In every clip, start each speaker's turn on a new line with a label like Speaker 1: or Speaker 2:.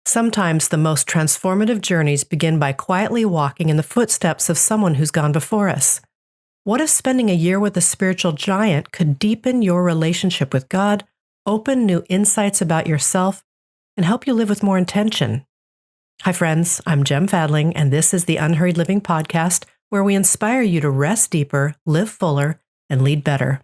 Speaker 1: Sometimes the most transformative journeys begin by quietly walking in the footsteps of someone who's gone before us. What if spending a year with a spiritual giant could deepen your relationship with God, open new insights about yourself, and help you live with more intention? Hi, friends. I'm Jem Fadling, and this is the Unhurried Living Podcast, where we inspire you to rest deeper, live fuller, and lead better.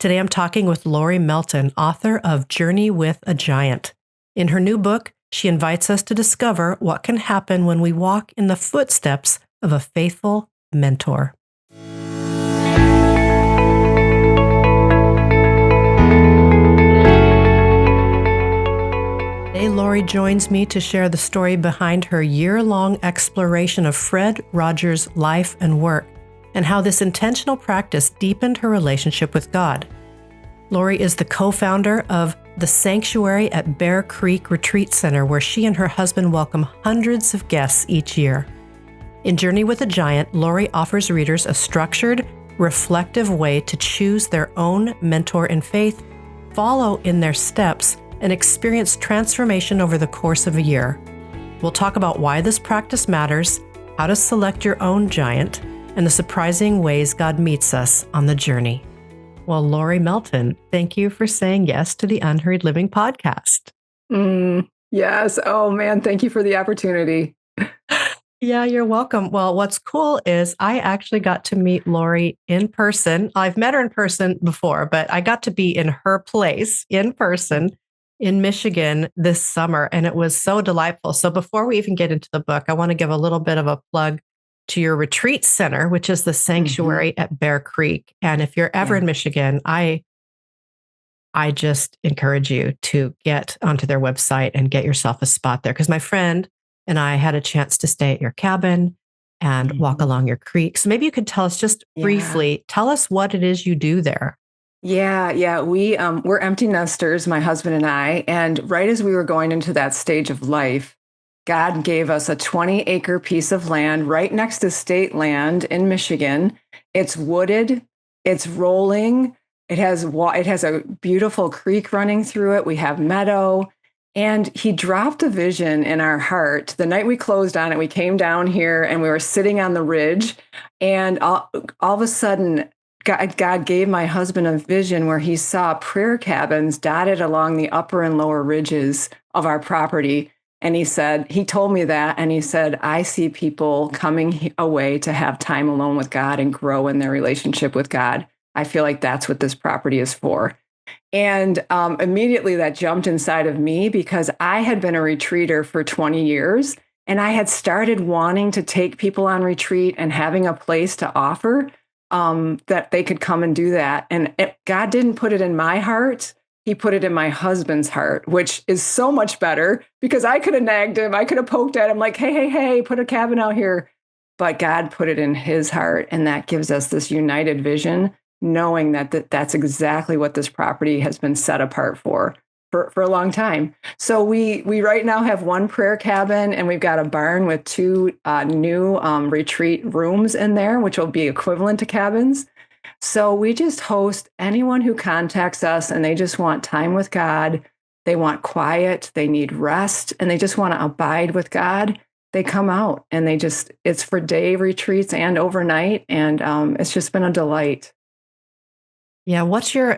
Speaker 1: Today, I'm talking with Lori Melton, author of Journey with a Giant. In her new book, she invites us to discover what can happen when we walk in the footsteps of a faithful mentor. Today, Lori joins me to share the story behind her year-long exploration of Fred Rogers' life and work, and how this intentional practice deepened her relationship with God. Lori is the co-founder of the Sanctuary at Bear Creek Retreat Center, where she and her husband welcome hundreds of guests each year. In Journey with a Giant, Lori offers readers a structured, reflective way to choose their own mentor in faith, follow in their steps, and experience transformation over the course of a year. We'll talk about why this practice matters, how to select your own giant, and the surprising ways God meets us on the journey. Well, Lori Melton, thank you for saying yes to the Unhurried Living Podcast.
Speaker 2: Yes. Oh, man. Thank you for the opportunity.
Speaker 1: Yeah, you're welcome. Well, what's cool is I actually got to meet Lori in person. I've met her in person before, but I got to be in her place in person in Michigan this summer, and it was so delightful. So before we even get into the book, I want to give a little bit of a plug to your retreat center, which is the Sanctuary at Bear Creek. And if you're ever in Michigan, I just encourage you to get onto their website and get yourself a spot there. Because my friend and I had a chance to stay at your cabin and walk along your creek. So maybe you could tell us just briefly, tell us what it is you do there.
Speaker 2: Yeah. We're empty nesters, my husband and I. And right as we were going into that stage of life, God gave us a 20-acre piece of land right next to state land in Michigan. It's wooded, it's rolling, it has a beautiful creek running through it. We have meadow, and he dropped a vision in our heart. The night we closed on it, we came down here and we were sitting on the ridge, and all of a sudden, God gave my husband a vision where he saw prayer cabins dotted along the upper and lower ridges of our property. And he told me that, and he said, I see people coming away to have time alone with God and grow in their relationship with God. I feel like that's what this property is for. And immediately that jumped inside of me, because I had been a retreater for 20 years, and I had started wanting to take people on retreat and having a place to offer that they could come and do that. And God didn't put it in my heart. He put it in my husband's heart, which is so much better, because I could have nagged him. I could have poked at him like, hey, put a cabin out here. But God put it in his heart. And that gives us this united vision, knowing that that's exactly what this property has been set apart for a long time. So we right now have one prayer cabin, and we've got a barn with two new retreat rooms in there, which will be equivalent to cabins. So we just host anyone who contacts us and they just want time with God. They want quiet, they need rest, and they just want to abide with God. They come out, and it's for day retreats and overnight. And it's just been a delight.
Speaker 1: Yeah.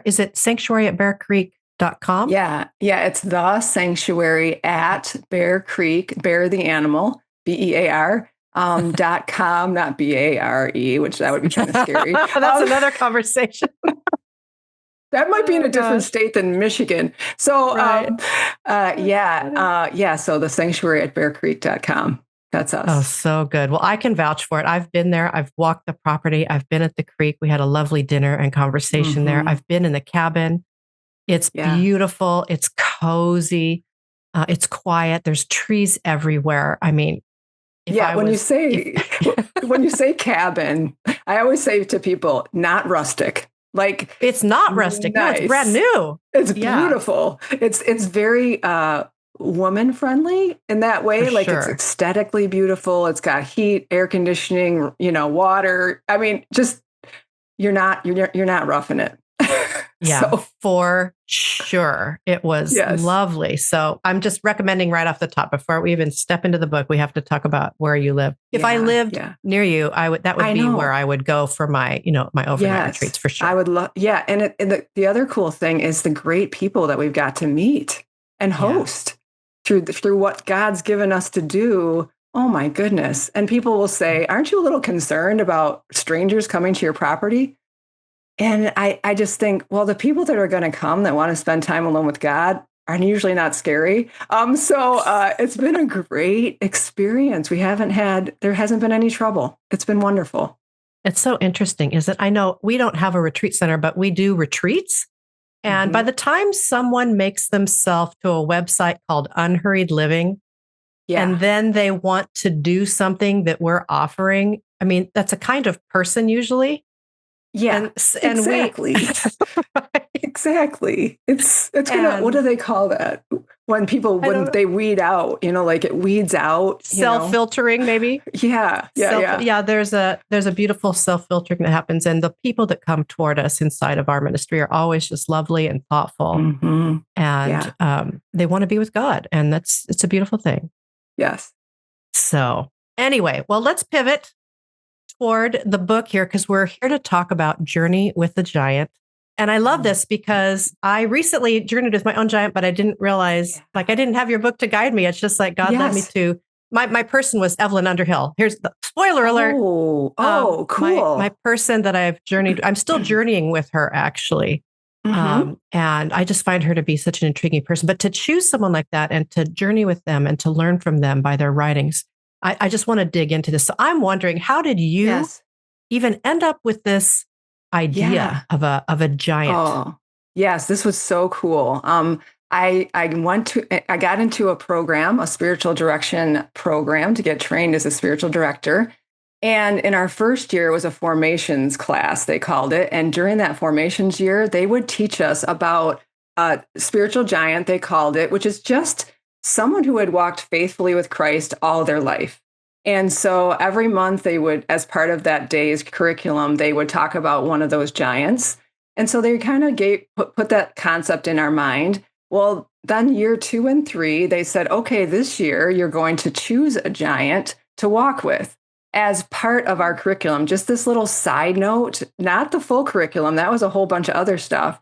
Speaker 1: Is it sanctuary at bearcreek.com?
Speaker 2: Yeah. It's the Sanctuary at Bear Creek, Bear the animal, BEAR. .com, not BARE, which that would be kind of scary.
Speaker 1: That's another conversation.
Speaker 2: That might be in a different state than Michigan. So,
Speaker 1: right.
Speaker 2: So the sanctuary at bearcreek.com. That's us.
Speaker 1: Oh, so good. Well, I can vouch for it. I've been there. I've walked the property. I've been at the creek. We had a lovely dinner and conversation there. I've been in the cabin. It's beautiful. It's cozy. It's quiet. There's trees everywhere. I mean, when you say cabin, I always say to people, not rustic. Like, it's not rustic. Nice. No, it's brand new.
Speaker 2: It's beautiful. It's very woman friendly in that way. Like, it's aesthetically beautiful. It's got heat, air conditioning, water. I mean, just you're not roughing it.
Speaker 1: Yeah,
Speaker 2: So,
Speaker 1: for sure. It was
Speaker 2: yes.
Speaker 1: lovely. So I'm just recommending right off the top, before we even step into the book, we have to talk about where you live. If I
Speaker 2: Yeah.
Speaker 1: lived
Speaker 2: Yeah.
Speaker 1: near you, that would
Speaker 2: I
Speaker 1: be where
Speaker 2: know.
Speaker 1: I would go for my, my overnight retreats
Speaker 2: Yes.
Speaker 1: for sure.
Speaker 2: I would love, yeah. And the other cool thing is the great people that we've got to meet and
Speaker 1: Yeah.
Speaker 2: host through what God's given us to do. Oh my goodness. And people will say, aren't you a little concerned about strangers coming to your property? And I just think, well, the people that are going to come that want to spend time alone with God are usually not scary. So it's been a great experience. There hasn't been any trouble. It's been wonderful.
Speaker 1: It's so interesting, is that I know we don't have a retreat center, but we do retreats. And by
Speaker 2: Mhm.
Speaker 1: the time someone makes themselves to a website called Unhurried Living,
Speaker 2: Yeah.
Speaker 1: and then they want to do something that we're offering, I mean, that's a kind of person usually.
Speaker 2: Yeah.
Speaker 1: And we
Speaker 2: Exactly. Exactly. It's gonna, what
Speaker 1: and
Speaker 2: do they call that?
Speaker 1: I don't
Speaker 2: When
Speaker 1: know,
Speaker 2: they weed out, like it weeds out.
Speaker 1: self-filtering maybe.
Speaker 2: Yeah. Yeah. Yeah.
Speaker 1: Yeah, there's a beautiful self-filtering that happens, and the people that come toward us inside of our ministry are always just lovely and thoughtful,
Speaker 2: Hmm.
Speaker 1: and
Speaker 2: Yeah.
Speaker 1: they want to be with God, and it's a beautiful thing.
Speaker 2: Yes.
Speaker 1: So anyway, well, let's pivot toward the book here, because we're here to talk about Journey with the Giant. And I love this because I recently journeyed with my own giant, but I didn't realize,
Speaker 2: Yeah.
Speaker 1: I didn't have your book to guide me. It's just like God led me
Speaker 2: Yes.
Speaker 1: to my person was Evelyn Underhill. Here's the spoiler alert. My
Speaker 2: Cool.
Speaker 1: person that I've journeyed, I'm still journeying with her actually.
Speaker 2: Hmm.
Speaker 1: And I just find her to be such an intriguing person. But to choose someone like that and to journey with them and to learn from them by their writings, I just want to dig into this. So I'm wondering, how did you
Speaker 2: Yes.
Speaker 1: even end up with this
Speaker 2: Yeah.
Speaker 1: idea of a giant?
Speaker 2: Oh, yes. This was so cool. I got into a program, a spiritual direction program to get trained as a spiritual director. And in our first year, it was a formations class, they called it. And during that formations year, they would teach us about a spiritual giant, they called it, which is just someone who had walked faithfully with Christ all their life. And so every month they would, as part of that day's curriculum, they would talk about one of those giants. And so they kind of put that concept in our mind. Well, then year 2 and 3, they said, okay, this year you're going to choose a giant to walk with as part of our curriculum. Just this little side note, not the full curriculum. That was a whole bunch of other stuff.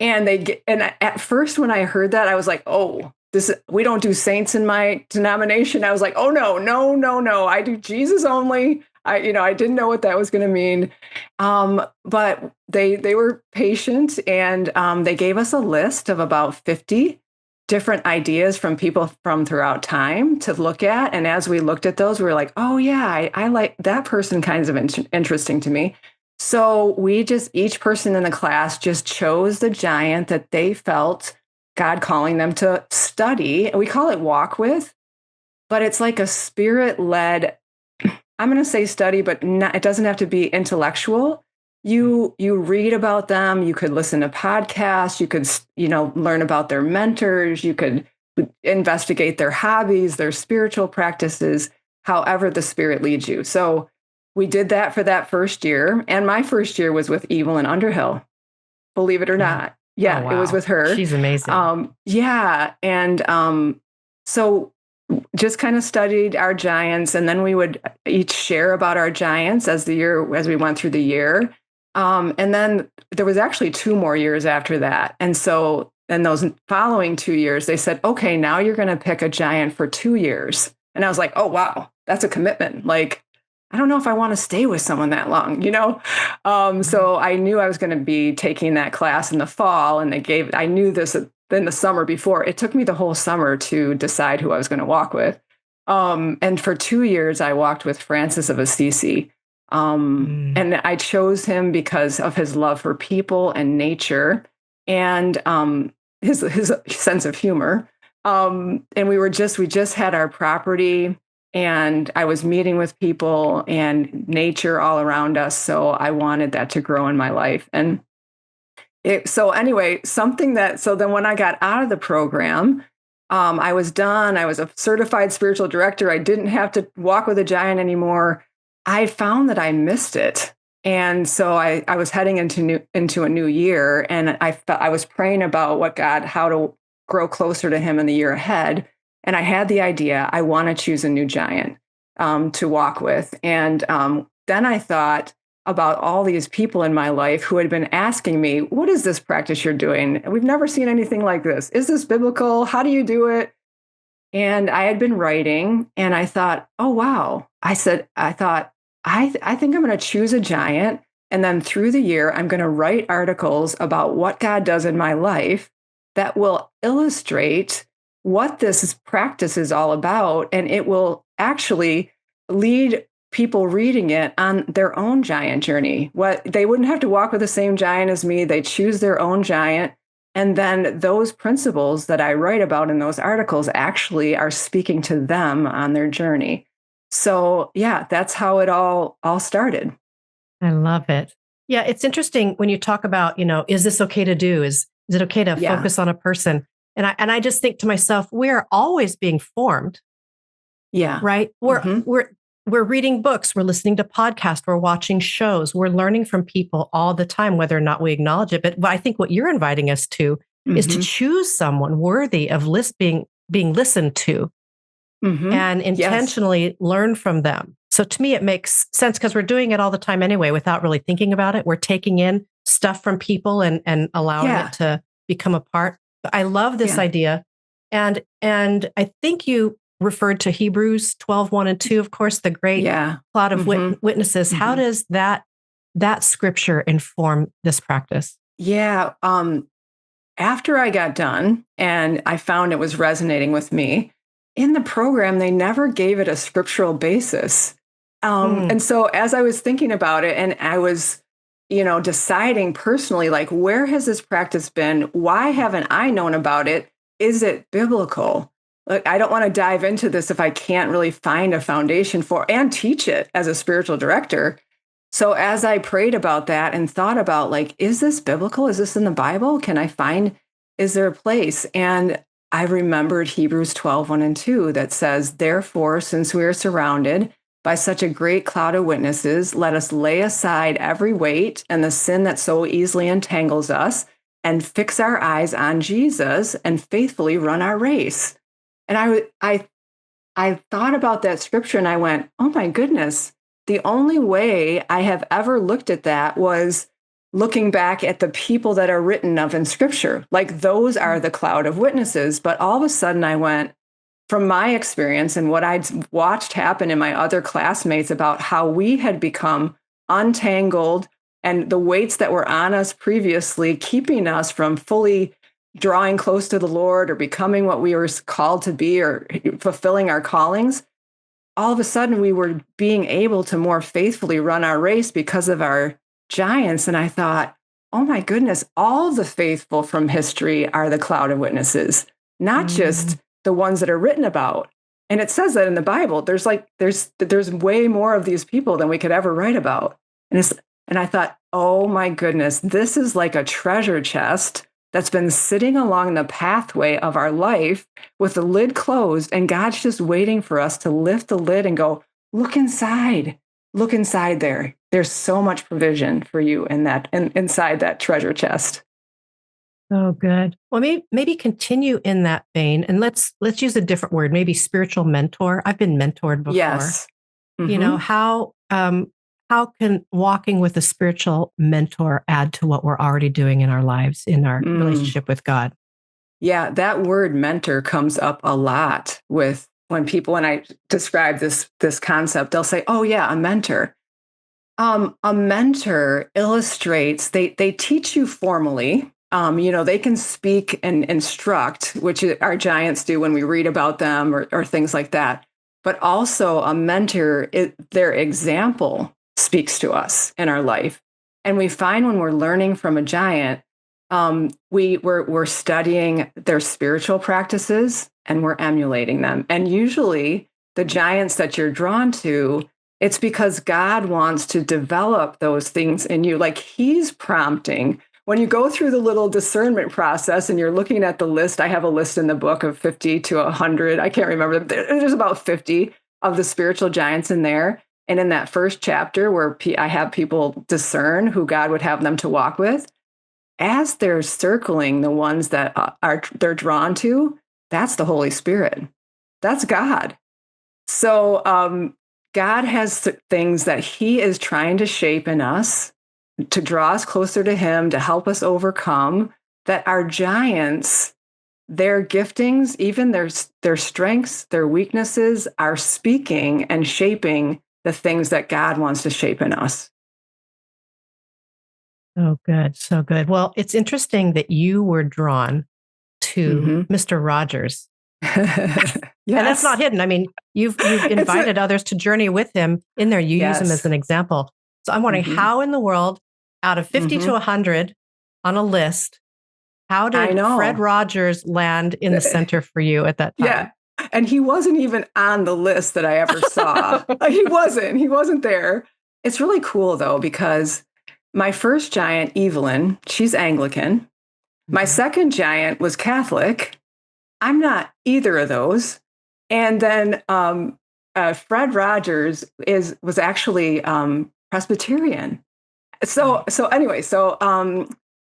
Speaker 2: And at first when I heard that, I was like, oh, we don't do saints in my denomination. I was like, oh no, no, no, no. I do Jesus only. I didn't know what that was going to mean. But they were patient, and they gave us a list of about 50 different ideas from people from throughout time to look at. And as we looked at those, we were like, oh yeah, I like that person, kinds of interesting to me. So each person in the class just chose the giant that they felt God calling them to study. We call it walk with, but it's like a spirit led, I'm going to say study, but it doesn't have to be intellectual. You read about them. You could listen to podcasts. You could, learn about their mentors. You could investigate their hobbies, their spiritual practices, however the spirit leads you. So we did that for that first year. And my first year was with Evelyn Underhill, believe it or not. Yeah,
Speaker 1: Oh, wow.
Speaker 2: It was with her.
Speaker 1: She's amazing.
Speaker 2: Yeah. And so just kind of studied our giants, and then we would each share about our giants as we went through the year. And then there was actually 2 more years after that. And so in those following 2 years, they said, okay, now you're going to pick a giant for 2 years. And I was like, oh, wow, that's a commitment. Like, I don't know if I want to stay with someone that long, So I knew I was going to be taking that class in the fall, and I knew this in the summer before. It took me the whole summer to decide who I was going to walk with. And for 2 years, I walked with Francis of Assisi. And I chose him because of his love for people and nature, and his sense of humor. And we just had our property, and I was meeting with people and nature all around us. So I wanted that to grow in my life. And so then when I got out of the program, I was done. I was a certified spiritual director. I didn't have to walk with a giant anymore. I found that I missed it. And so I was heading into a new year, and I was praying about how to grow closer to him in the year ahead. And I had the idea, I want to choose a new giant to walk with. And then I thought about all these people in my life who had been asking me, what is this practice you're doing? We've never seen anything like this. Is this biblical? How do you do it? And I had been writing, and I thought, oh, wow. I think I'm going to choose a giant. And then through the year, I'm going to write articles about what God does in my life that will illustrate what this practice is all about. And it will actually lead people reading it on their own giant journey. They wouldn't have to walk with the same giant as me. They choose their own giant. And then those principles that I write about in those articles actually are speaking to them on their journey. So yeah, that's how it all started.
Speaker 1: I love it. Yeah, it's interesting when you talk about, is this okay to do? Is it okay to focus on a person? And I just think to myself, we're always being formed.
Speaker 2: Yeah.
Speaker 1: Right? We're reading books, we're listening to podcasts, we're watching shows, we're learning from people all the time, whether or not we acknowledge it. But I think what you're inviting us to is to choose someone worthy of being listened to and intentionally learn from them. So to me, it makes sense because we're doing it all the time anyway, without really thinking about it. We're taking in stuff from people and allowing it to become a part. But I love this idea. And I think you referred to Hebrews 12:1-2, of course, the great cloud of witnesses. How does that scripture inform this practice?
Speaker 2: Yeah. After I got done and I found it was resonating with me, in the program, they never gave it a scriptural basis. And so as I was thinking about it, and I was, deciding personally, like, where has this practice been? Why haven't I known about it? Is it biblical? Like, I don't want to dive into this if I can't really find a foundation for and teach it as a spiritual director. So as I prayed about that and thought about, like, is this biblical? Is this in the Bible? Is there a place? And I remembered Hebrews 12:1-2 that says, therefore, since we are surrounded by such a great cloud of witnesses, let us lay aside every weight and the sin that so easily entangles us, and fix our eyes on Jesus and faithfully run our race. And I thought about that scripture and I went, oh my goodness, the only way I have ever looked at that was looking back at the people that are written of in scripture. Like, those are the cloud of witnesses. But all of a sudden I went, from my experience and what I'd watched happen in my other classmates about how we had become untangled and the weights that were on us previously, keeping us from fully drawing close to the Lord or becoming what we were called to be or fulfilling our callings, all of a sudden we were being able to more faithfully run our race because of our giants. And I thought, oh my goodness, all the faithful from history are the cloud of witnesses, not just the ones that are written about. And it says that in the Bible. There's way more of these people than we could ever write about. And I thought, oh my goodness, this is like a treasure chest that's been sitting along the pathway of our life with the lid closed, and God's just waiting for us to lift the lid and go, look inside there. There's so much provision for you inside that treasure chest.
Speaker 1: Oh, good. Well, maybe continue in that vein, and let's use a different word, maybe spiritual mentor. I've been mentored before.
Speaker 2: Yes.
Speaker 1: How can walking with a spiritual mentor add to what we're already doing in our lives, in our relationship with God?
Speaker 2: Yeah, that word mentor comes up a lot when I describe this concept, they'll say, oh yeah, a mentor. A mentor illustrates, they teach you formally. They can speak and instruct, which our giants do when we read about them or things like that. But also a mentor, their example speaks to us in our life. And we find when we're learning from a giant, we're studying their spiritual practices and we're emulating them. And usually the giants that you're drawn to, it's because God wants to develop those things in you. Like, he's prompting. When you go through the little discernment process and you're looking at the list, I have a list in the book of 50 to 100. I can't remember. There's about 50 of the spiritual giants in there. And in that first chapter where I have people discern who God would have them to walk with, as they're circling the ones that they're drawn to, that's the Holy Spirit. That's God. So God has things that he is trying to shape in us to draw us closer to him, to help us overcome, that our giants, their giftings, even their strengths, their weaknesses are speaking and shaping the things that God wants to shape in us.
Speaker 1: Oh, good. So good. Well, it's interesting that you were drawn to Mr. Rogers.
Speaker 2: Yes.
Speaker 1: And that's not hidden. I mean, you've invited others to journey with him in there. You use him as an example. So I'm wondering how in the world, out of 50 to 100 on a list, how did Fred Rogers land in the center for you at that time?
Speaker 2: Yeah. And he wasn't even on the list that I ever saw. He wasn't there. It's really cool though, because my first giant, Evelyn, she's Anglican. My second giant was Catholic. I'm not either of those. And then Fred Rogers was actually Presbyterian. So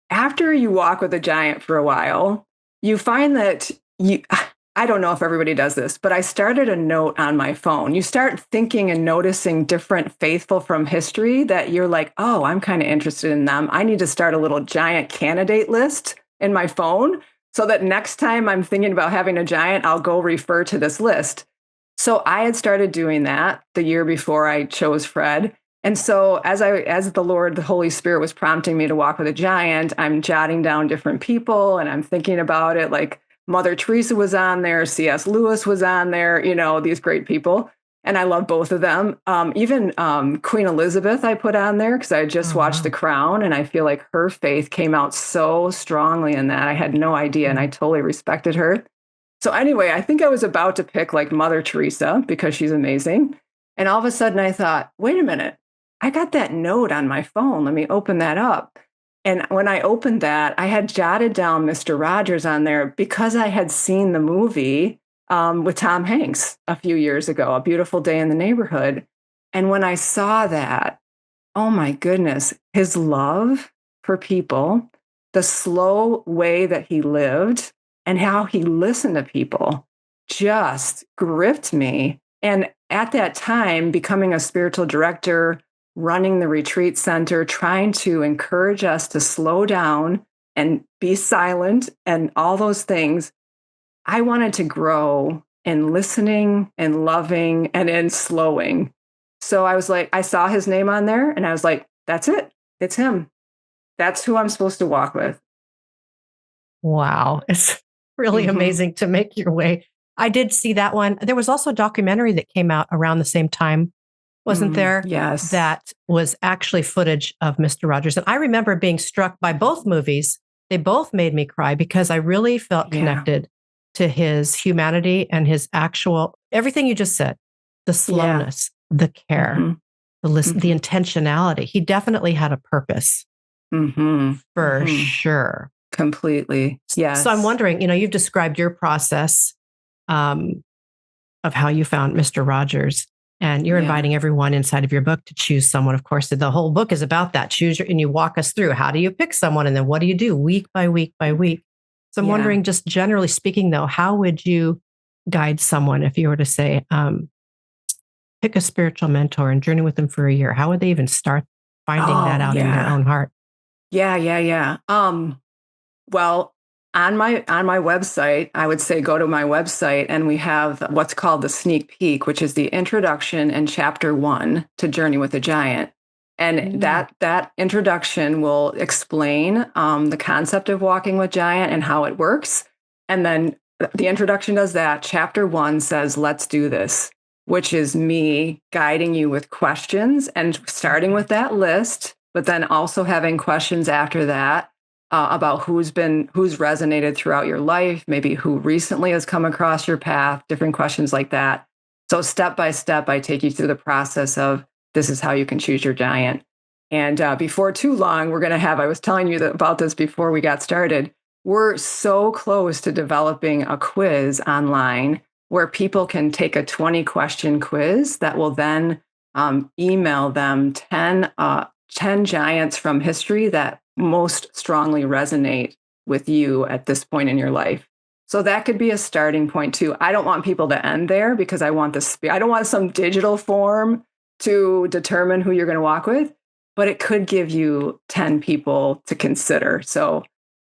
Speaker 2: after you walk with a giant for a while, you find that I don't know if everybody does this, but I started a note on my phone. You start thinking and noticing different faithful from history that you're like, oh, I'm kind of interested in them. I need to start a little giant candidate list in my phone so that next time I'm thinking about having a giant, I'll go refer to this list. So I had started doing that the year before I chose Fred. And so as the Holy Spirit was prompting me to walk with a giant, I'm jotting down different people and I'm thinking about it, like Mother Teresa was on there, C.S. Lewis was on there, these great people. And I love both of them. Even Queen Elizabeth I put on there because I had just watched The Crown, and I feel like her faith came out so strongly in that. I had no idea, and I totally respected her. So anyway, I think I was about to pick like Mother Teresa because she's amazing. And all of a sudden I thought, wait a minute, I got that note on my phone. Let me open that up. And when I opened that, I had jotted down Mr. Rogers on there because I had seen the movie with Tom Hanks a few years ago, A Beautiful Day in the Neighborhood. And when I saw that, oh my goodness, his love for people, the slow way that he lived and how he listened to people just gripped me. And at that time, becoming a spiritual director, running the retreat center, trying to encourage us to slow down and be silent and all those things, I wanted to grow in listening and loving and in slowing. So I was like, I saw his name on there and I was like, that's it. It's him. That's who I'm supposed to walk with.
Speaker 1: Wow. It's really amazing to make your way. I did see that one. There was also a documentary that came out around the same time, wasn't there?
Speaker 2: Yes.
Speaker 1: That was actually footage of Mr. Rogers. And I remember being struck by both movies. They both made me cry because I really felt connected to his humanity and his actual, everything you just said, the slowness, the care, the intentionality. He definitely had a purpose for sure.
Speaker 2: Completely. Yes.
Speaker 1: So I'm wondering, you've described your process of how you found Mr. Rogers, and you're inviting everyone inside of your book to choose someone. Of course, the whole book is about that. And you walk us through, how do you pick someone? And then what do you do week by week by week? So I'm wondering, just generally speaking, though, how would you guide someone if you were to say, pick a spiritual mentor and journey with them for a year? How would they even start finding that out in their own heart?
Speaker 2: Yeah. Well, on my website, I would say go to my website, and we have what's called the sneak peek, which is the introduction and chapter 1 to Journey with a Giant. And that introduction will explain the concept of walking with giant and how it works. And then the introduction does that. Chapter 1 says, let's do this, which is me guiding you with questions and starting with that list, but then also having questions after that about who's resonated throughout your life, maybe who recently has come across your path, different questions like that. So step by step, I take you through the process of, this is how you can choose your giant. And before too long, we're going to have, I was telling you about this before we got started, we're so close to developing a quiz online where people can take a 20-question quiz that will then email them 10 giants from history that most strongly resonate with you at this point in your life. So that could be a starting point too. I don't want people to end there because I want I don't want some digital form to determine who you're going to walk with, but it could give you 10 people to consider. So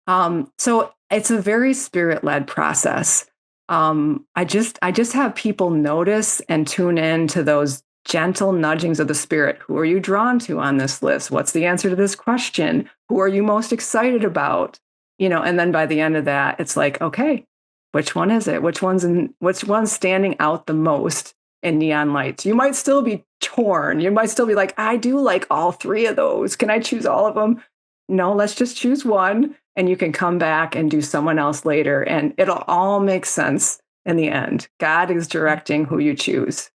Speaker 2: it's a very spirit-led process. I just have people notice and tune in to those gentle nudgings of the spirit. Who are you drawn to on this list? What's the answer to this question? Who are you most excited about? And then by the end of that, it's like, okay, which one is it? Which one's standing out the most in neon lights? You might still be torn. You might still be like, I do like all three of those. Can I choose all of them? No, let's just choose one. And you can come back and do someone else later. And it'll all make sense in the end. God is directing who you choose.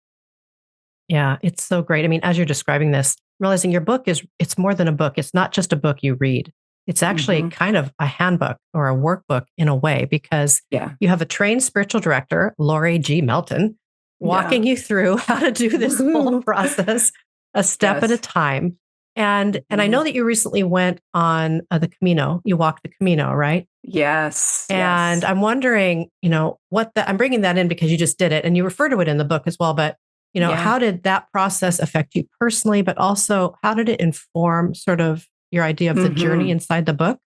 Speaker 1: Yeah, it's so great. I mean, as you're describing this, realizing your book it's more than a book. It's not just a book you read. It's actually kind of a handbook or a workbook in a way, because you have a trained spiritual director, Lori G. Melton, walking you through how to do this whole process a step at a time. And I know that you recently went on the Camino. You walked the Camino, right?
Speaker 2: Yes.
Speaker 1: And I'm wondering, I'm bringing that in because you just did it and you refer to it in the book as well. But, how did that process affect you personally? But also, how did it inform sort of your idea of the journey inside the book?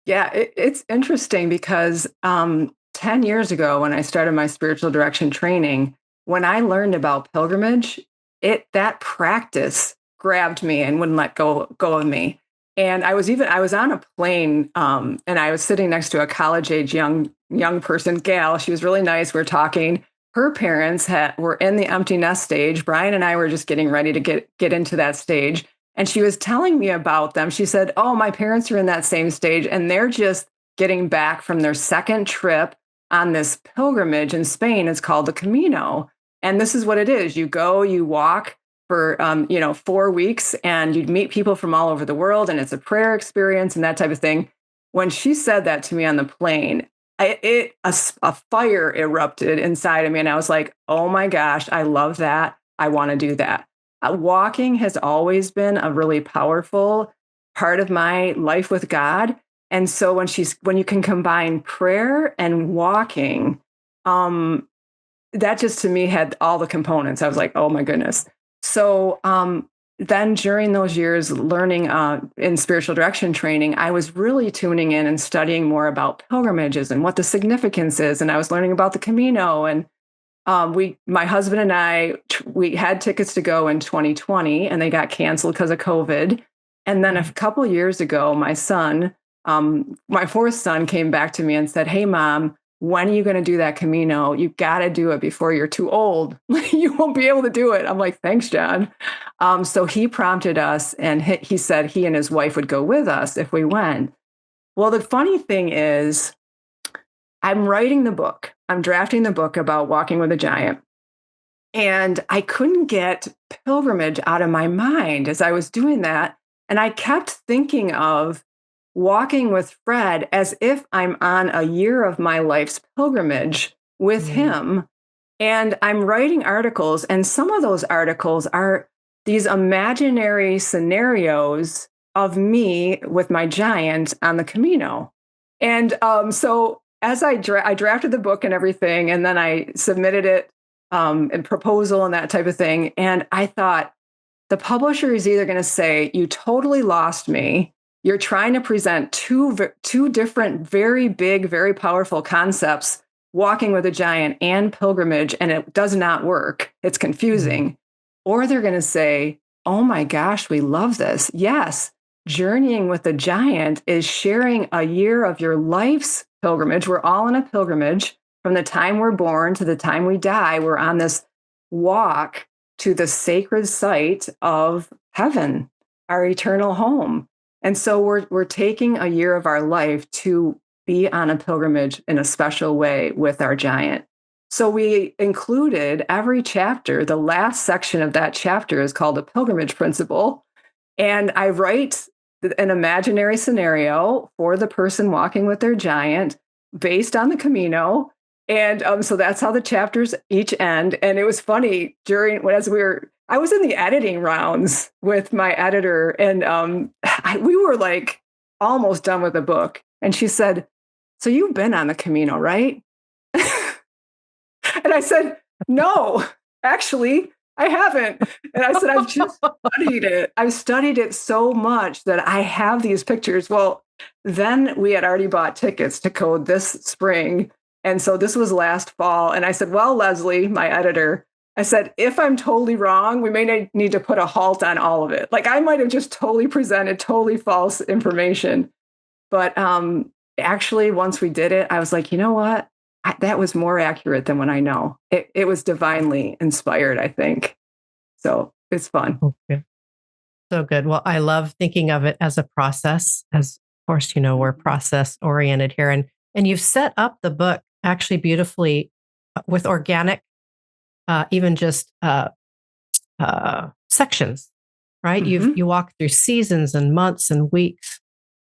Speaker 2: Yeah, it's interesting because 10 years ago, when I started my spiritual direction training, when I learned about pilgrimage, that practice grabbed me and wouldn't let go of me. And I was on a plane and I was sitting next to a college age young person, gal. She was really nice. We were talking. Her parents were in the empty nest stage. Brian and I were just getting ready to get into that stage. And she was telling me about them. She said, oh, my parents are in that same stage and they're just getting back from their second trip on this pilgrimage in Spain. It's called the Camino. And this is what it is. You go, you walk for 4 weeks and you'd meet people from all over the world and it's a prayer experience and that type of thing. When she said that to me on the plane, a fire erupted inside of me and I was like, oh my gosh, I love that. I want to do that. Walking has always been a really powerful part of my life with God. And so when you can combine prayer and walking, that just to me had all the components. I was like, oh my goodness. So then during those years learning in spiritual direction training, I was really tuning in and studying more about pilgrimages and what the significance is. And I was learning about the Camino. And my husband and I, we had tickets to go in 2020 and they got canceled because of COVID. And then a couple of years ago, my son, my fourth son came back to me and said, hey, Mom, when are you going to do that Camino? You got to do it before you're too old. You won't be able to do it. I'm like, thanks, John. So he prompted us and he said he and his wife would go with us if we went. Well, the funny thing is, I'm writing the book. I'm drafting the book about walking with a giant. And I couldn't get pilgrimage out of my mind as I was doing that. And I kept thinking of walking with Fred as if I'm on a year of my life's pilgrimage with him. And I'm writing articles, and some of those articles are these imaginary scenarios of me with my giant on the Camino. And so as I drafted the book and everything, and then I submitted it and proposal and that type of thing. And I thought, the publisher is either going to say, you totally lost me. You're trying to present two different, very big, very powerful concepts, walking with a giant and pilgrimage, and it does not work. It's confusing. Or they're going to say, oh my gosh, we love this. Yes, journeying with a giant is sharing a year of your life's pilgrimage. We're all on a pilgrimage from the time we're born to the time we die. We're on this walk to the sacred site of heaven, our eternal home. And so we're taking a year of our life to be on a pilgrimage in a special way with our giant. So we included every chapter. The last section of that chapter is called a pilgrimage principle. And I write an imaginary scenario for the person walking with their giant based on the Camino. And so that's how the chapters each end. And it was funny as we were I was in the editing rounds with my editor, and we were like almost done with the book. And she said, "So you've been on the Camino, right?" And I said, "No, actually, I haven't." And I said, "I've just studied it. I've studied it so much that I have these pictures." Well, then we had already bought tickets to go this spring. And so this was last fall. And I said, "Well, Leslie, my editor," I said, "if I'm totally wrong, we may need to put a halt on all of it. Like I might have just totally presented totally false information." But actually, once we did it, I was like, you know what? That was more accurate than what I know. It was divinely inspired, I think. So it's fun.
Speaker 1: Okay. So good. Well, I love thinking of it as a process, as of course, we're process oriented here. And you've set up the book actually beautifully with organic, even just sections, right? You walk through seasons and months and weeks.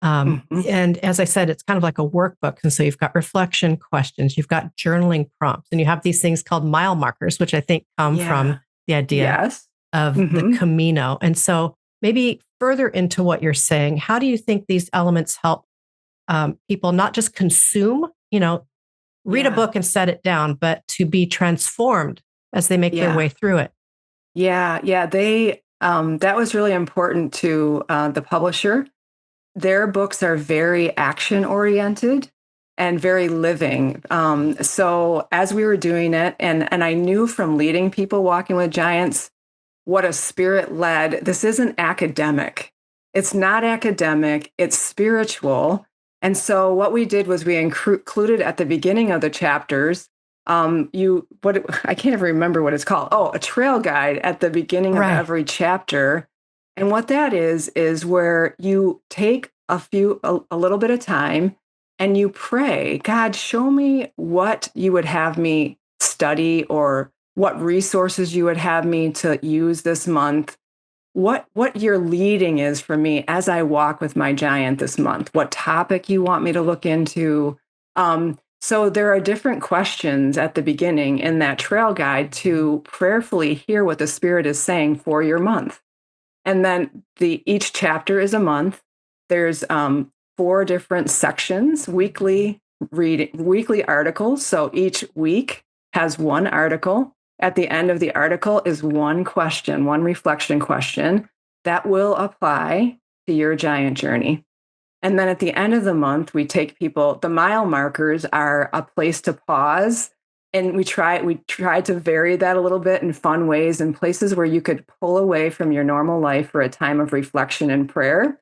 Speaker 1: And as I said, it's kind of like a workbook. And so you've got reflection questions, you've got journaling prompts, and you have these things called mile markers, which I think come from the idea of the Camino. And so maybe further into what you're saying, how do you think these elements help people not just consume, read a book and set it down, but to be transformed as they make their way through it?
Speaker 2: Yeah. They that was really important to the publisher. Their books are very action oriented and very living. So as we were doing it, and I knew from leading people walking with giants, what a spirit led. This isn't academic. It's not academic. It's spiritual. And so what we did was we included at the beginning of the chapters, I can't even remember what it's called. Oh, a trail guide at the beginning of every chapter. And what that is where you take a little bit of time and you pray, "God, show me what you would have me study, or what resources you would have me to use this month. What your leading is for me as I walk with my giant this month. What topic you want me to look into." So there are different questions at the beginning in that trail guide to prayerfully hear what the Spirit is saying for your month. And then each chapter is a month. There's 4 different sections, weekly articles. So each week has one article. At the end of the article is one question, one reflection question that will apply to your giant journey. And then at the end of the month, we take people, the mile markers are a place to pause. And we try to vary that a little bit in fun ways, and places where you could pull away from your normal life for a time of reflection and prayer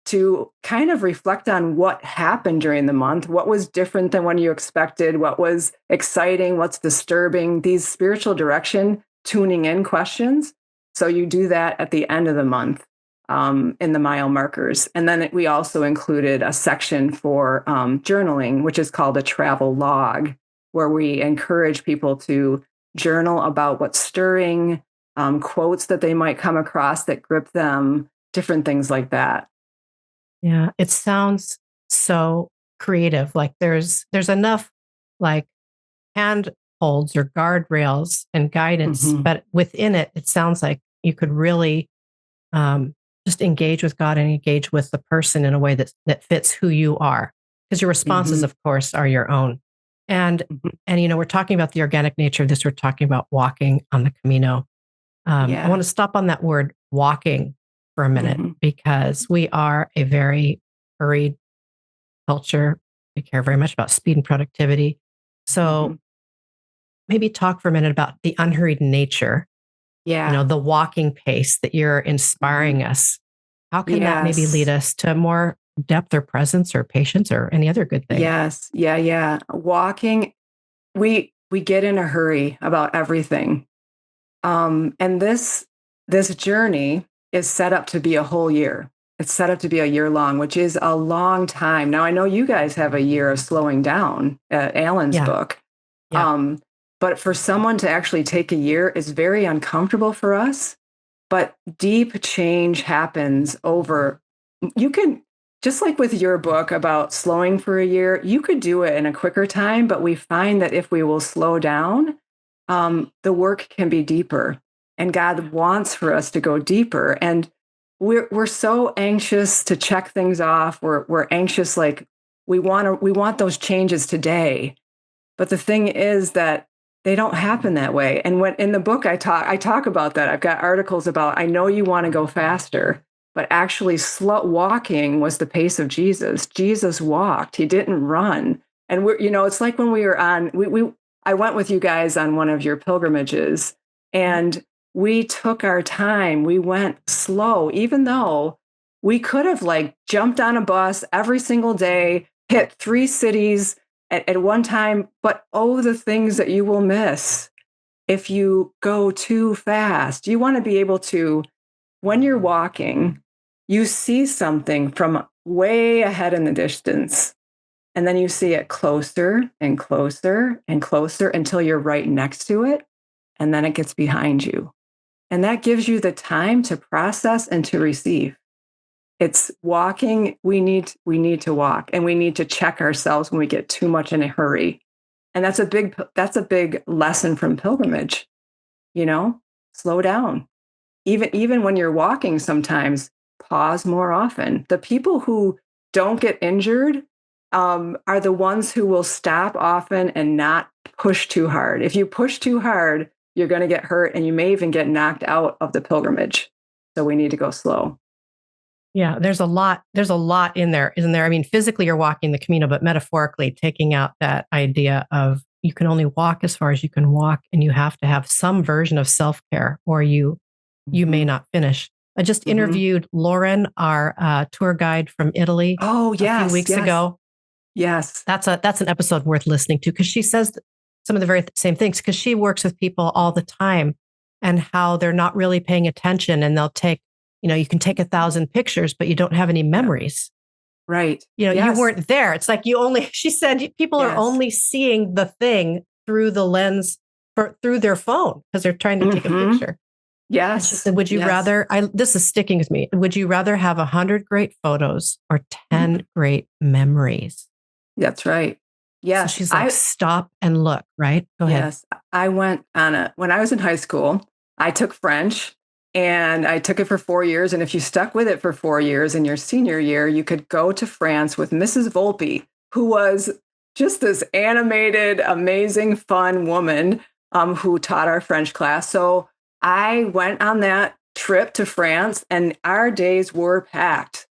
Speaker 2: to kind of reflect on what happened during the month, what was different than what you expected, what was exciting, what's disturbing, these spiritual direction tuning in questions. So you do that at the end of the month in the mile markers. And then we also included a section for journaling, which is called a travel log, where we encourage people to journal about what's stirring, quotes that they might come across that grip them, different things like that.
Speaker 1: Yeah, it sounds so creative. Like there's enough like handholds or guardrails and guidance, but within it, it sounds like you could really just engage with God and engage with the person in a way that fits who you are, because your responses, of course, are your own. And we're talking about the organic nature of this. We're talking about walking on the Camino. I want to stop on that word walking for a minute, because we are a very hurried culture. We care very much about speed and productivity. So maybe talk for a minute about the unhurried nature, the walking pace that you're inspiring us. How can that maybe lead us to more depth or presence or patience or any other good thing?
Speaker 2: Yes. Yeah. Walking, we get in a hurry about everything. And this journey is set up to be a whole year. It's set up to be a year long, which is a long time. Now, I know you guys have a year of slowing down, Alan's book. Yeah. But for someone to actually take a year is very uncomfortable for us. But deep change happens over, you can, just like with your book about slowing for a year, you could do it in a quicker time. But we find that if we will slow down, the work can be deeper. And God wants for us to go deeper. And we're so anxious to check things off. We're anxious, like we want those changes today. But the thing is that they don't happen that way. And when in the book I talk about that. I've got articles about, I know you want to go faster, but actually slow walking was the pace of Jesus. Jesus walked. He didn't run. And it's like when we were on, I went with you guys on one of your pilgrimages, and we took our time. We went slow, even though we could have like jumped on a bus every single day, hit 3 cities at one time. But oh, the things that you will miss if you go too fast. You want to be able to, when you're walking, you see something from way ahead in the distance. And then you see it closer and closer and closer until you're right next to it. And then it gets behind you. And that gives you the time to process and to receive. It's walking. We need to walk, and we need to check ourselves when we get too much in a hurry. And that's a big lesson from pilgrimage. Slow down. Even when you're walking, sometimes pause more often. The people who don't get injured are the ones who will stop often and not push too hard. If you push too hard, you're going to get hurt, and you may even get knocked out of the pilgrimage. So we need to go slow.
Speaker 1: Yeah, there's a lot in there, isn't there? I mean, physically you're walking the Camino, but metaphorically taking out that idea of you can only walk as far as you can walk, and you have to have some version of self-care, or you may not finish. I just interviewed Lauren, our tour guide from Italy,
Speaker 2: a few
Speaker 1: weeks ago.
Speaker 2: Yes.
Speaker 1: That's an episode worth listening to, because she says some of the very same things, because she works with people all the time and how they're not really paying attention, and they'll take, you can take 1,000 pictures, but you don't have any memories.
Speaker 2: Right.
Speaker 1: You weren't there. It's like she said, people are only seeing the thing through the lens through their phone because they're trying to take a picture.
Speaker 2: Yes.
Speaker 1: And she said, would you rather, this is sticking with me. Would you rather have 100 great photos or 10 great memories?
Speaker 2: That's right. Yes.
Speaker 1: So she's like, stop and look, right? Go ahead.
Speaker 2: Yes. I went when I was in high school, I took French, and I took it for 4 years. And if you stuck with it for 4 years in your senior year, you could go to France with Mrs. Volpe, who was just this animated, amazing, fun woman who taught our French class. So I went on that trip to France, and our days were packed.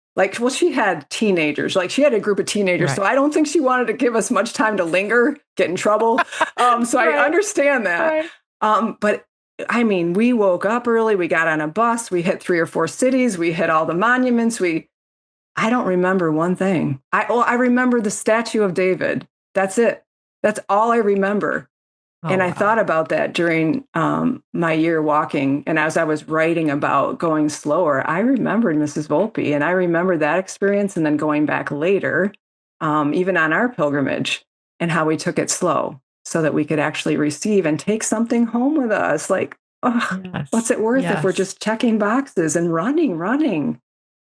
Speaker 2: She had teenagers, she had a group of teenagers. Right. So I don't think she wanted to give us much time to linger, get in trouble. So right. I understand that. Right. But I mean, we woke up early, we got on a bus, we hit 3 or 4 cities, we hit all the monuments. I don't remember one thing. I remember the Statue of David. That's it. That's all I remember. And I thought about that during my year walking. And as I was writing about going slower, I remembered Mrs. Volpe, and I remember that experience, and then going back later, even on our pilgrimage, and how we took it slow so that we could actually receive and take something home with us. What's it worth if we're just checking boxes and running?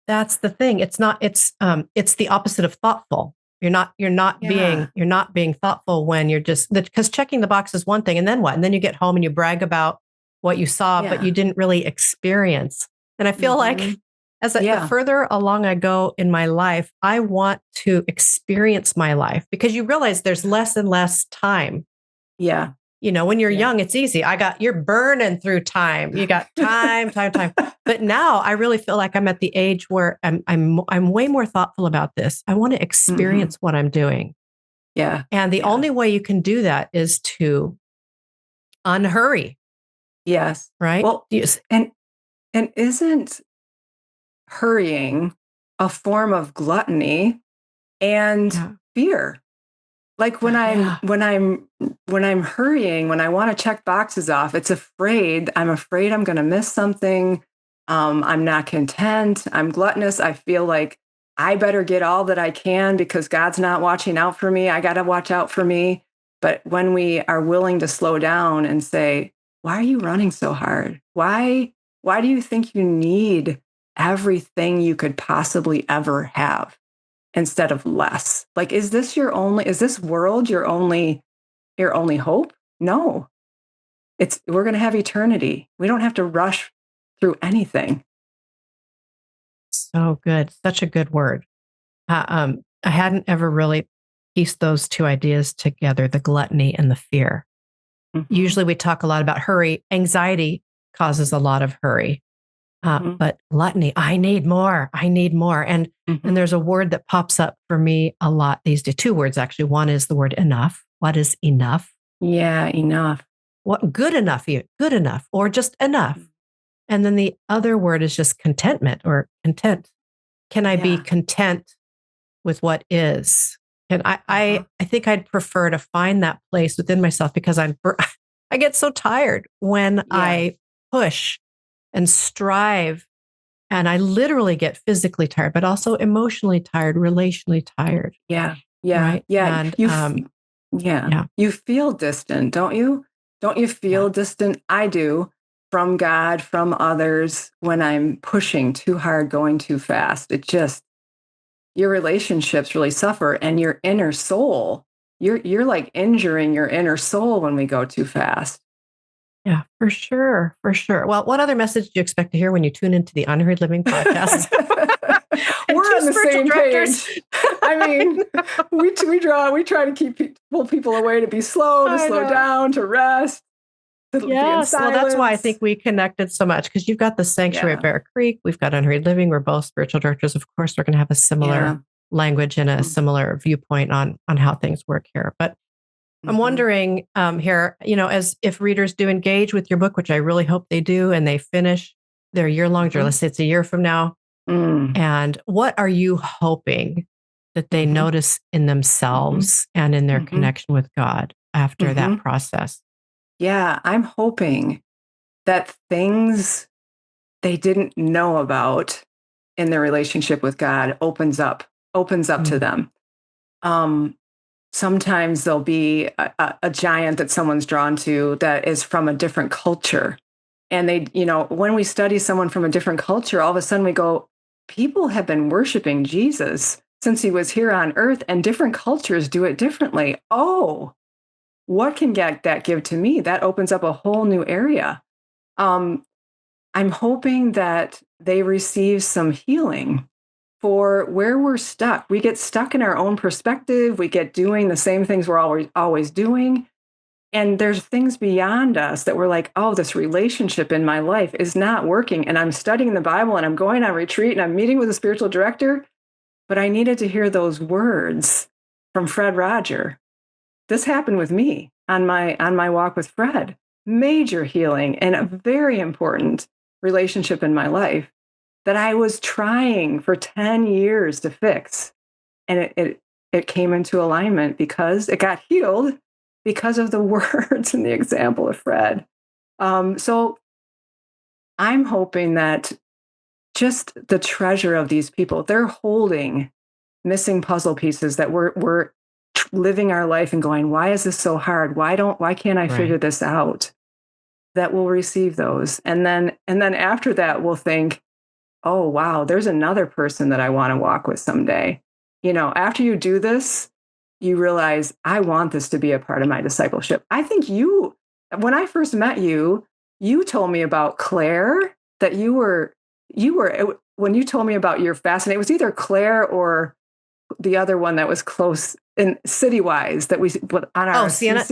Speaker 1: That's the thing. It's the opposite of thoughtful. You're not being thoughtful when you're just, because checking the box is one thing, and then what? And then you get home and you brag about what you saw, but you didn't really experience. And I feel like the further along I go in my life, I want to experience my life, because you realize there's less and less time.
Speaker 2: Yeah.
Speaker 1: When you're young, it's easy. You're burning through time. You got time. But now I really feel like I'm at the age where I'm way more thoughtful about this. I want to experience what I'm doing.
Speaker 2: Yeah.
Speaker 1: And the only way you can do that is to unhurry.
Speaker 2: Yes.
Speaker 1: Right.
Speaker 2: Well, and isn't hurrying a form of gluttony and fear? When I'm hurrying, when I want to check boxes off, I'm afraid I'm going to miss something. I'm not content. I'm gluttonous. I feel like I better get all that I can because God's not watching out for me. I got to watch out for me. But when we are willing to slow down and say, why are you running so hard? Why do you think you need everything you could possibly ever have instead of less? Is this world your only hope? No. we're going to have eternity. We don't have to rush through anything.
Speaker 1: So good. Such a good word. I hadn't ever really pieced those two ideas together, the gluttony and the fear.
Speaker 2: Mm-hmm.
Speaker 1: Usually we talk a lot about hurry. Anxiety causes a lot of hurry. But gluttony, I need more. I need more. And there's a word that pops up for me a lot these days. Two words, actually. One is the word enough. What is enough?
Speaker 2: Yeah, enough.
Speaker 1: What good enough? Good enough, or just enough. And then the other word is just contentment or content. Can I be content with what is? And I think I'd prefer to find that place within myself, because I get so tired when I push and strive, and I literally get physically tired, but also emotionally tired, relationally tired.
Speaker 2: Yeah.
Speaker 1: Right?
Speaker 2: And you feel distant, don't you? Don't you feel distant? I do, from God, from others, when I'm pushing too hard, going too fast. Your relationships really suffer, and your inner soul, you're like injuring your inner soul when we go too fast.
Speaker 1: Yeah, for sure. For sure. Well, what other message do you expect to hear when you tune into the Unhurried Living Podcast?
Speaker 2: We're on the same page. I mean, we try to pull people away, to be slow, to slow down, to rest.
Speaker 1: Yes, well, that's why I think we connected so much, because you've got the Sanctuary at Bear Creek. We've got Unhurried Living. We're both spiritual directors. Of course, we're going to have a similar language and a similar viewpoint on how things work here. But I'm wondering here, as if readers do engage with your book, which I really hope they do, and they finish their year-long journey, let's say it's a year from now, and what are you hoping that they notice in themselves and in their connection with God after that process?
Speaker 2: Yeah, I'm hoping that things they didn't know about in their relationship with God opens up to them. Sometimes there'll be a giant that someone's drawn to that is from a different culture. And they, when we study someone from a different culture, all of a sudden we go, people have been worshiping Jesus since he was here on earth, and different cultures do it differently. Oh, what can that give to me? That opens up a whole new area. I'm hoping that they receive some healing for where we're stuck. We get stuck in our own perspective. We get doing the same things we're always doing. And there's things beyond us that we're like, oh, this relationship in my life is not working. And I'm studying the Bible, and I'm going on retreat, and I'm meeting with a spiritual director. But I needed to hear those words from Fred Roger. This happened with me on my walk with Fred. Major healing and a very important relationship in my life that I was trying for 10 years to fix. And it came into alignment because it got healed because of the words and the example of Fred. So I'm hoping that just the treasure of these people, they're holding missing puzzle pieces that we're living our life and going, why is this so hard? Why can't I figure this out? That will receive those. And then after that, we'll think, oh, wow, there's another person that I want to walk with someday. After you do this, you realize, I want this to be a part of my discipleship. I think when I first met you, you told me about Claire, that you were, when you told me about your fasting, it was either Claire or the other one that was close in city-wise that we put on our
Speaker 1: Sienna,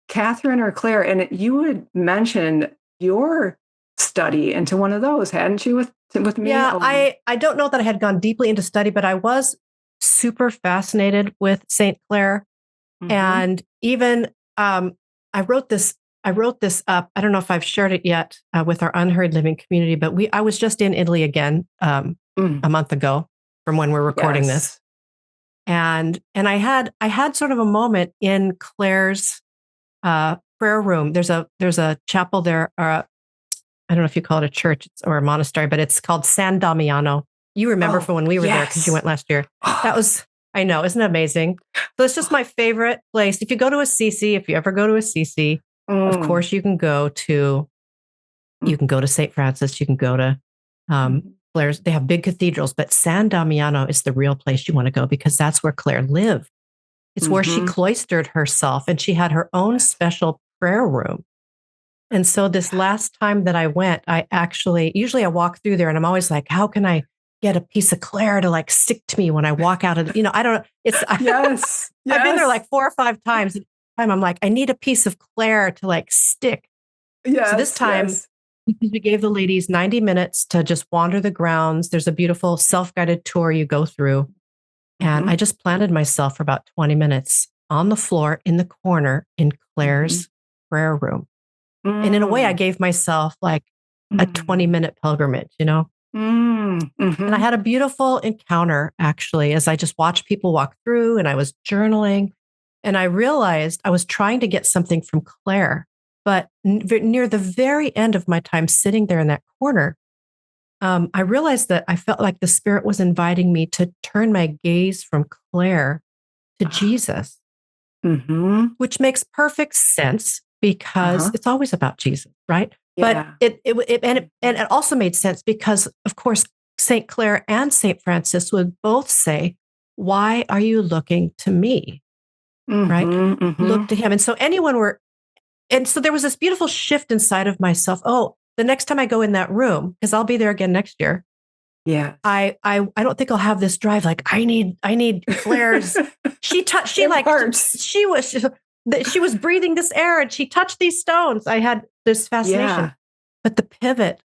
Speaker 1: Catherine
Speaker 2: or Claire. And you would mention your study into one of those, hadn't you, with me?
Speaker 1: Yeah, I don't know that I had gone deeply into study, but I was super fascinated with St. Clair. And even I wrote this up. I don't know if I've shared it yet with our Unhurried Living community, but I was just in Italy again a month ago from when we're recording this. And I had sort of a moment in Claire's prayer room. There's a chapel there. I don't know if you call it a church or a monastery, but it's called San Damiano. You remember from when we were there, because you went last year. That was, I know, isn't it amazing? So it's just my favorite place. If you go to Assisi, if you ever go to Assisi, of course you can go to St. Francis, you can go to Claire's. They have big cathedrals, but San Damiano is the real place you want to go, because that's where Claire lived. It's where she cloistered herself, and she had her own special prayer room. And so this last time that I went, usually I walk through there and I'm always like, how can I get a piece of Claire to like stick to me when I walk out of, I don't know.
Speaker 2: Yes.
Speaker 1: I've been there
Speaker 2: Yes.
Speaker 1: like 4 or 5 times. I'm like, I need a piece of Claire to like stick. So this
Speaker 2: Yes.
Speaker 1: time,
Speaker 2: Yes.
Speaker 1: we gave the ladies 90 minutes to just wander the grounds. There's a beautiful self-guided tour you go through. And I just planted myself for about 20 minutes on the floor in the corner in Claire's prayer room. And in a way, I gave myself like a 20-minute pilgrimage, And I had a beautiful encounter, actually, as I just watched people walk through and I was journaling. And I realized I was trying to get something from Claire. But near the very end of my time sitting there in that corner, I realized that I felt like the Spirit was inviting me to turn my gaze from Claire to Jesus, which makes perfect sense because it's always about Jesus, right?
Speaker 2: Yeah.
Speaker 1: But it also made sense because, of course, Saint Clare and Saint Francis would both say, "Why are you looking to me?" Right? Look to him. And so so there was this beautiful shift inside of myself. Oh, the next time I go in that room, because I'll be there again next year.
Speaker 2: Yeah.
Speaker 1: I don't think I'll have this drive. Like I need Claire's. She was breathing this air and she touched these stones. I had this fascination.
Speaker 2: Yeah.
Speaker 1: But the pivot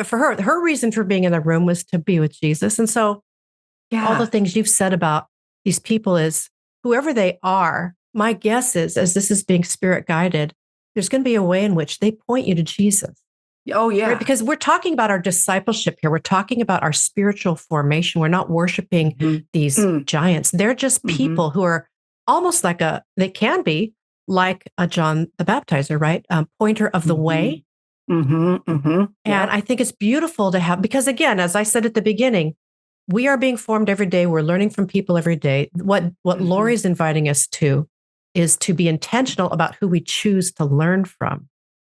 Speaker 1: for her reason for being in the room was to be with Jesus. And so all the things you've said about these people is whoever they are, my guess is, as this is being Spirit guided, there's going to be a way in which they point you to Jesus.
Speaker 2: Oh, yeah.
Speaker 1: Right? Because we're talking about our discipleship here. We're talking about our spiritual formation. We're not worshiping these giants. They're just people who are almost they can be like a John the Baptizer, right? Pointer of the way. And I think it's beautiful to have, because again, as I said at the beginning, we are being formed every day. We're learning from people every day. What Lori's inviting us to is to be intentional about who we choose to learn from.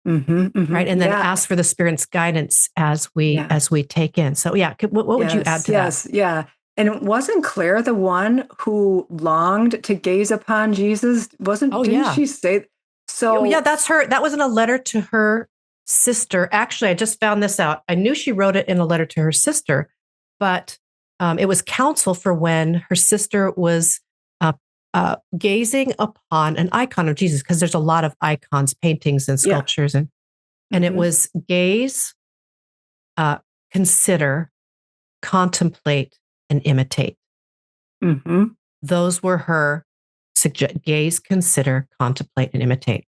Speaker 1: Right. And then ask for the Spirit's guidance as we take in. So what would you add to that?
Speaker 2: Yeah. And wasn't Claire the one who longed to gaze upon Jesus? Didn't she say so?
Speaker 1: Oh, yeah, that's her. That was in a letter to her sister. Actually, I just found this out. I knew she wrote it in a letter to her sister, but it was counsel for when her sister was gazing upon an icon of Jesus, because there's a lot of icons, paintings, and sculptures, and it was gaze, consider, contemplate, and imitate. Those were her gaze, consider, contemplate, and imitate.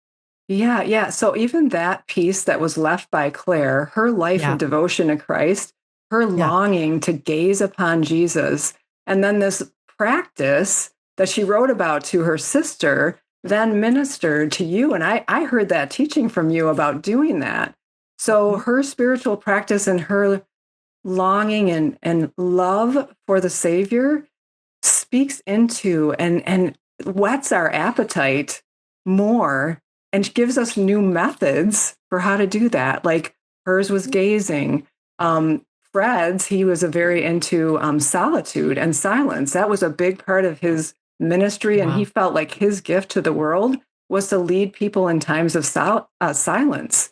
Speaker 2: Yeah. So even that piece that was left by Claire, her life of devotion to Christ, her longing to gaze upon Jesus, and then this practice that she wrote about to her sister, then ministered to you. And I heard that teaching from you about doing that. So her spiritual practice and her longing and love for the Savior speaks into and whets our appetite more and gives us new methods for how to do that. Like hers was gazing. Fred's, he was very into solitude and silence. That was a big part of his ministry. And he felt like his gift to the world was to lead people in times of silence.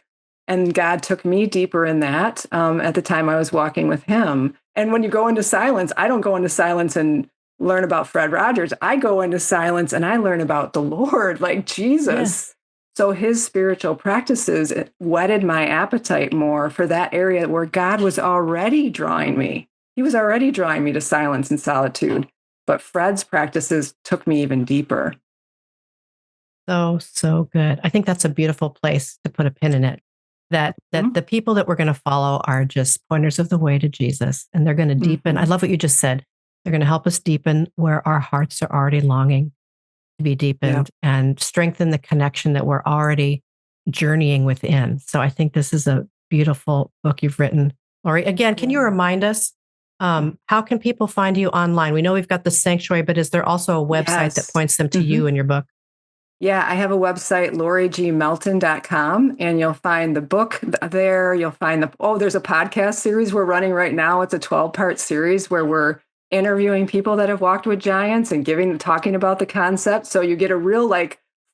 Speaker 2: And God took me deeper in that at the time I was walking with him. And when you go into silence, I don't go into silence and learn about Fred Rogers. I go into silence and I learn about the Lord, like Jesus. Yes. So his spiritual practices whetted my appetite more for that area where God was already drawing me. He was already drawing me to silence and solitude. But Fred's practices took me even deeper.
Speaker 1: So good. I think that's a beautiful place to put a pin in it. That the people that we're going to follow are just pointers of the way to Jesus, and they're going to deepen. I love what you just said. They're going to help us deepen where our hearts are already longing to be deepened and strengthen the connection that we're already journeying within. So I think this is a beautiful book you've written. Lori, again, can you remind us, how can people find you online? We know we've got the sanctuary, but is there also a website that points them to you and your book?
Speaker 2: Yeah, I have a website, lorigmelton.com, and you'll find the book there. You'll find there's a podcast series we're running right now. It's a 12-part series where we're interviewing people that have walked with giants and talking about the concept. So you get a real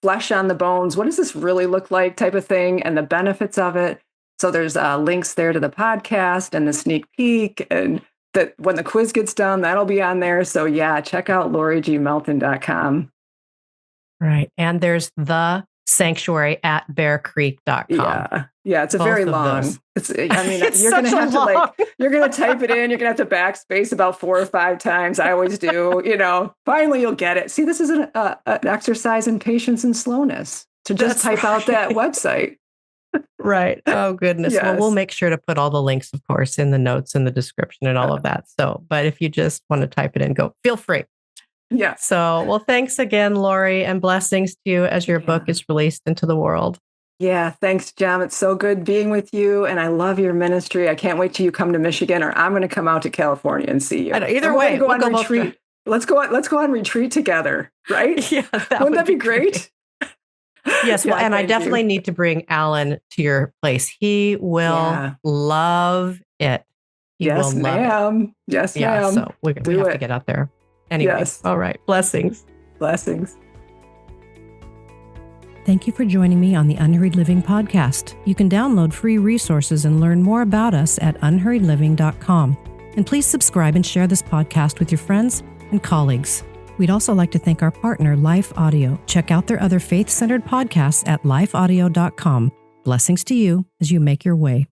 Speaker 2: flesh on the bones. What does this really look like type of thing and the benefits of it. So there's links there to the podcast and the sneak peek, and that when the quiz gets done, that'll be on there. So yeah, check out LoriGmelton.com.
Speaker 1: Right. And there's the sanctuary at bearcreek.com.
Speaker 2: Yeah. It's a very long. It's you're going to have to you're going to type it in. You're going to have to backspace about 4 or 5 times. I always do, finally you'll get it. See, this is an exercise in patience and slowness to just type out that website.
Speaker 1: Right. Oh, goodness.
Speaker 2: Yes.
Speaker 1: Well, we'll make sure to put all the links, of course, in the notes and the description and all of that. So, but if you just want to type it in, feel free.
Speaker 2: Yeah.
Speaker 1: So, well, thanks again, Lori, and blessings to you as your book is released into the world.
Speaker 2: Yeah. Thanks, Jem. It's so good being with you. And I love your ministry. I can't wait till you come to Michigan, or I'm going to come out to California and see you.
Speaker 1: Either way,
Speaker 2: we'll go on retreat. Let's go on retreat together. Right?
Speaker 1: Yeah.
Speaker 2: Wouldn't that be great?
Speaker 1: Yes. Well, and I definitely need to bring Alan to your place. He will love it.
Speaker 2: Yes, ma'am.
Speaker 1: Yes, ma'am. So we have to get out there. Anyway. Yes. All right. Blessings.
Speaker 2: Blessings.
Speaker 1: Thank you for joining me on the Unhurried Living Podcast. You can download free resources and learn more about us at unhurriedliving.com. And please subscribe and share this podcast with your friends and colleagues. We'd also like to thank our partner, Life Audio. Check out their other faith-centered podcasts at lifeaudio.com. Blessings to you as you make your way.